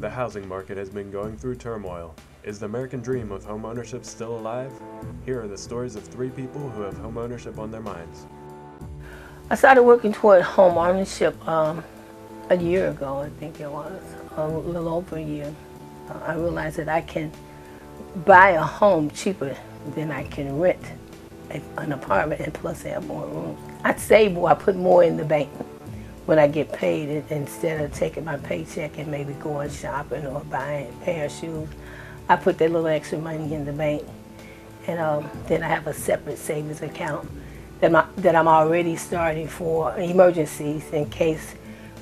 The housing market has been going through turmoil. Is the American dream of homeownership still alive? Here are the stories of 3 people who have homeownership on their minds. I started working toward homeownership a year ago, I think it was, a little over a year. I realized that I can buy a home cheaper than I can rent an apartment, and plus have more rooms. I save more, I put more in the bank when I get paid, instead of taking my paycheck and maybe going shopping or buying a pair of shoes. I put that little extra money in the bank, and then I have a separate savings account that I'm already starting for emergencies, in case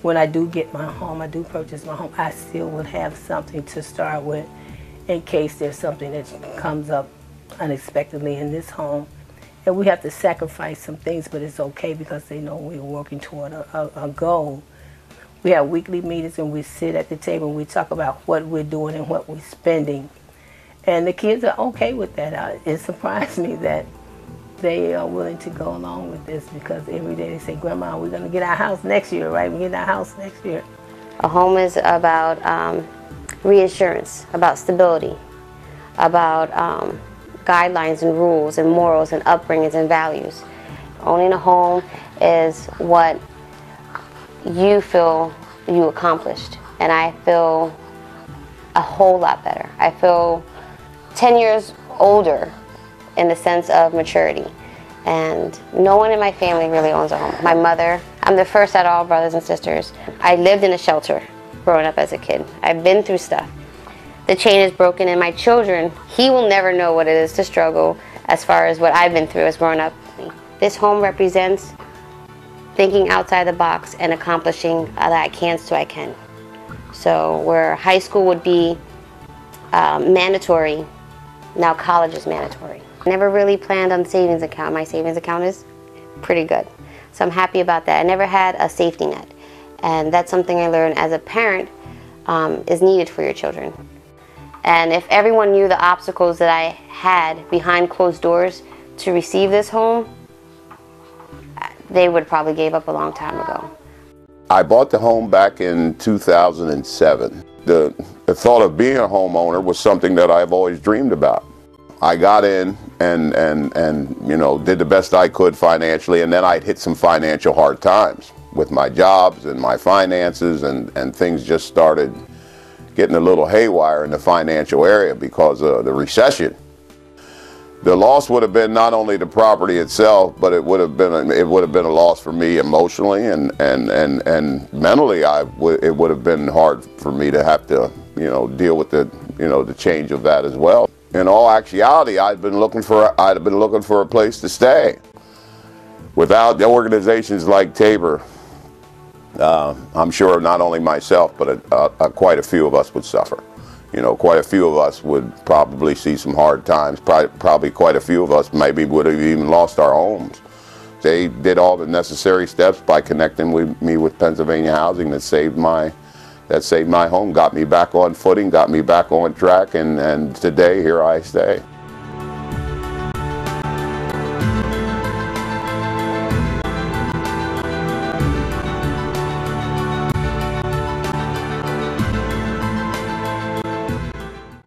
when I do get my home, I do purchase my home, I still would have something to start with in case there's something that comes up unexpectedly in this home. And we have to sacrifice some things, but it's okay because they know we're working toward a goal. We have weekly meetings and we sit at the table and we talk about what we're doing and what we're spending. And the kids are okay with that. It surprised me that they are willing to go along with this, because every day they say, "Grandma, we're going to get our house next year, right? We're getting our house next year." A home is about reinsurance, about stability, about guidelines and rules and morals and upbringings and values. Owning a home is what you feel you accomplished, and I feel a whole lot better. I feel 10 years older in the sense of maturity, and no one in my family really owns a home. My mother, I'm the first out of all brothers and sisters. I lived in a shelter growing up as a kid. I've been through stuff. The chain is broken, and my children, he will never know what it is to struggle as far as what I've been through as growing up. This home represents thinking outside the box and accomplishing that I can so I can. So where high school would be mandatory, now college is mandatory. I never really planned on savings account. My savings account is pretty good, so I'm happy about that. I never had a safety net, and that's something I learned as a parent is needed for your children. And if everyone knew the obstacles that I had behind closed doors to receive this home, they would probably gave up a long time ago. I bought the home back in 2007. The thought of being a homeowner was something that I've always dreamed about. I got in and you know, did the best I could financially, and then I'd hit some financial hard times with my jobs and my finances, and things just started getting a little haywire in the financial area because of the recession. The loss would have been not only the property itself, but it would have been a loss for me emotionally and mentally. It would have been hard for me to have to, you know, deal with the change of that as well. In all actuality, I'd been looking for a place to stay. Without the organizations like Tabor, I'm sure not only myself, but quite a few of us would suffer. You know, quite a few of us would probably see some hard times. Probably quite a few of us maybe would have even lost our homes. They did all the necessary steps by connecting me with Pennsylvania Housing that saved my home, got me back on footing, got me back on track, and today here I stay.